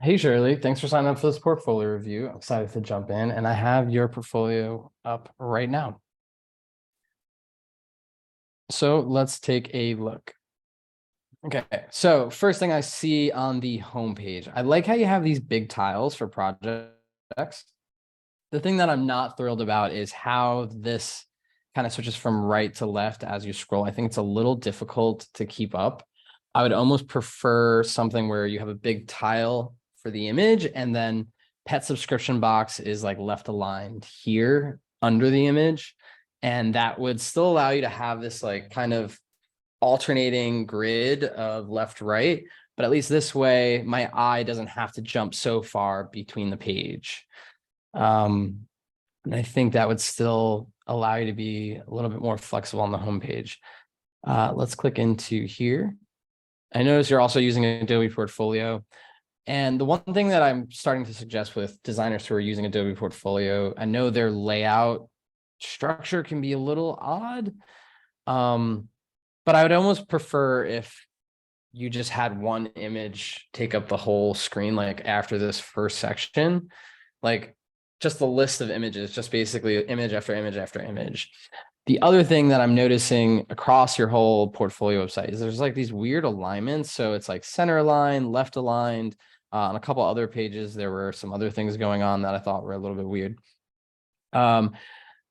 Hey Shirley, thanks for signing up for this portfolio review. I'm excited to jump in, and I have your portfolio up right now. So let's take a look. Okay, so first thing I see on the homepage, I like how you have these big tiles for projects. The thing that I'm not thrilled about is how this kind of switches from right to left as you scroll. I think it's a little difficult to keep up. I would almost prefer something where you have a big tile for the image and then pet subscription box is like left aligned here under the image. And that would still allow you to have this like kind of alternating grid of left, right. But at least this way, my eye doesn't have to jump so far between the page. And I think that would still allow you to be a little bit more flexible on the homepage. Let's click into here. I notice you're also using Adobe Portfolio. And the one thing that I'm starting to suggest with designers who are using Adobe Portfolio, I know their layout structure can be a little odd. But I would almost prefer if you just had one image take up the whole screen, like after this first section, like just the list of images, just basically image after image after image. The other thing that I'm noticing across your whole portfolio website is there's like these weird alignments. So it's like center aligned, left aligned. On a couple other pages, there were some other things going on that I thought were a little bit weird.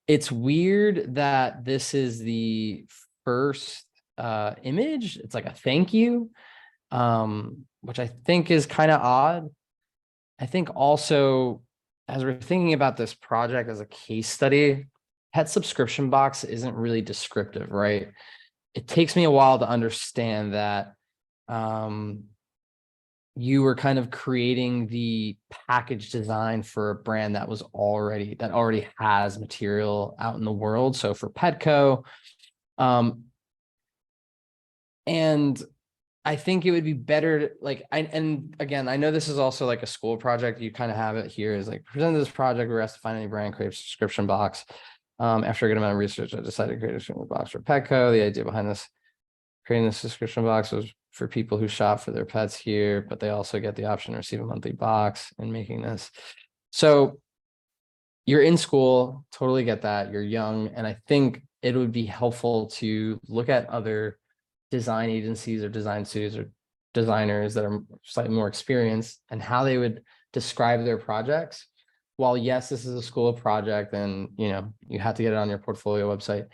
It's weird that this is the first image. It's like a thank you, which I think is kind of odd. I think also, as we're thinking about this project as a case study, pet subscription box isn't really descriptive, right? It takes me a while to understand that you were kind of creating the package design for a brand that already has material out in the world. So for Petco, and I think it would be better and again, I know this is also like a school project. You kind of have it here is like present this project. We're asked to find any brand create a subscription box. After a good amount of research, I decided to create a subscription box for Petco. The idea behind this creating this subscription box was for people who shop for their pets here, but they also get the option to receive a monthly box in making this. So you're in school, totally get that. You're young. And I think it would be helpful to look at other design agencies or design studios or designers that are slightly more experienced and how they would describe their projects. While yes, this is a school project and you have to get it on your portfolio website.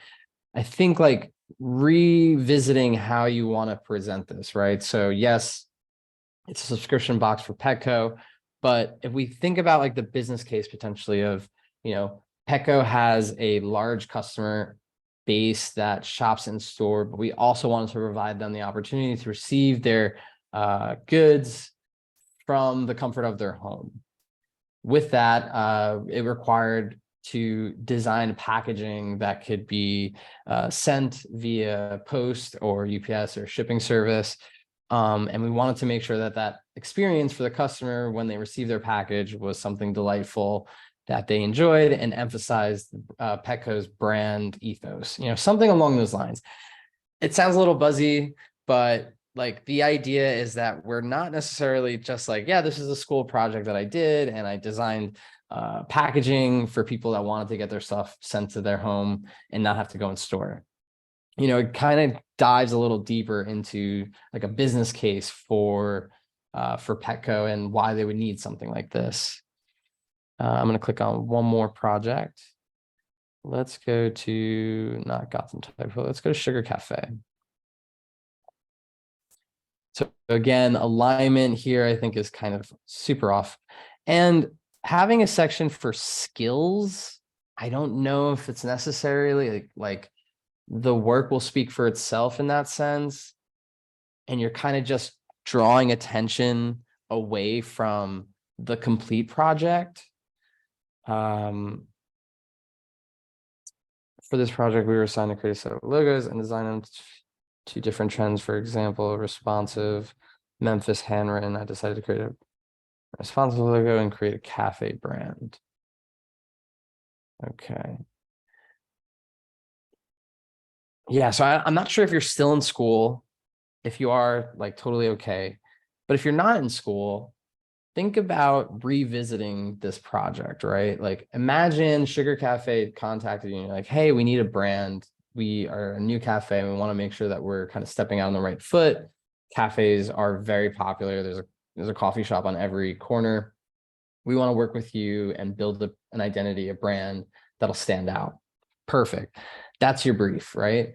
I think like revisiting how you want to present this, right? So yes, it's a subscription box for Petco, but if we think about like the business case potentially of, Petco has a large customer base that shops in store, but we also wanted to provide them the opportunity to receive their goods from the comfort of their home. With that, it required to design packaging that could be sent via post or UPS or shipping service. And we wanted to make sure that that experience for the customer when they receive their package was something delightful that they enjoyed and emphasized Petco's brand ethos, something along those lines. It sounds a little buzzy, but like the idea is that we're not necessarily just like, yeah, this is a school project that I did and I designed packaging for people that wanted to get their stuff sent to their home and not have to go in store. It kind of dives a little deeper into like a business case for Petco and why they would need something like this. I'm going to click on one more project. Let's go to not Gotham Typo. Let's go to Sugar Cafe. So again, alignment here, I think is kind of super off. And having a section for skills, I don't know if it's necessarily like the work will speak for itself in that sense. And you're kind of just drawing attention away from the complete project. For this project, we were assigned to create a set of logos and design them to different trends. For example, responsive, Memphis handwritten. I decided to create a responsive logo and create a cafe brand. Okay. Yeah, so I'm not sure if you're still in school. If you are, like, totally okay. But if you're not in school, think about revisiting this project, right? Like imagine Sugar Cafe contacted you and you're like, hey, we need a brand. We are a new cafe and we want to make sure that we're kind of stepping out on the right foot. Cafes are very popular. There's a coffee shop on every corner. We want to work with you and build an identity, a brand that'll stand out. Perfect. That's your brief, right?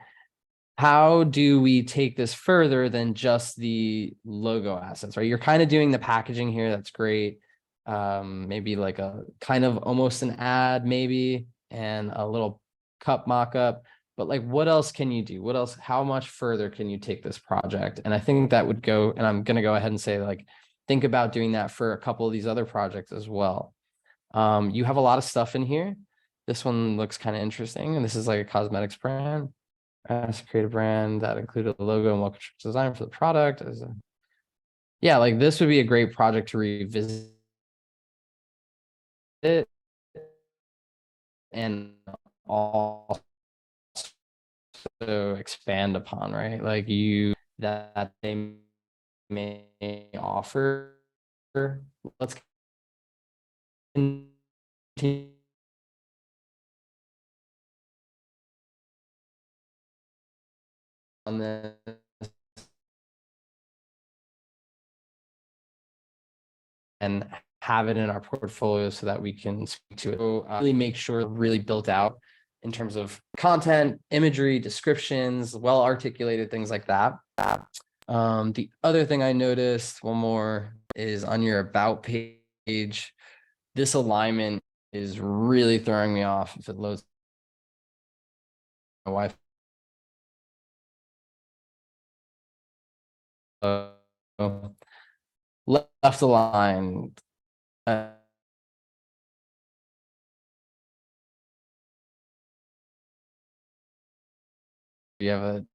How do we take this further than just the logo assets, right? You're kind of doing the packaging here. That's great. Maybe like a kind of almost an ad, maybe, and a little cup mock-up. But like, what else can you do? What else, how much further can you take this project? And I think that would go, and I'm going to go ahead and say, like, think about doing that for a couple of these other projects as well. You have a lot of stuff in here. This one looks kind of interesting. And this is like a cosmetics brand. As create a brand that included a logo and welcome design for the product. Yeah, like this would be a great project to revisit it and also expand upon, right? Like you that they may offer. Let's continue on this and have it in our portfolio so that we can speak to it. So, really make sure really built out in terms of content, imagery, descriptions, well articulated, things like that. The other thing I noticed, one more, is on your about page. This alignment is really throwing me off. If it loads my Wi-Fi. Left aligned. You have an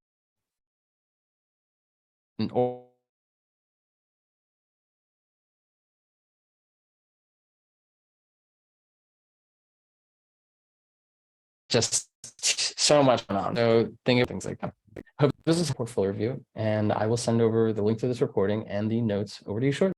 just so much going on. So think of things like that. Hope this is a portfolio review, and I will send over the link to this recording and the notes over to you shortly.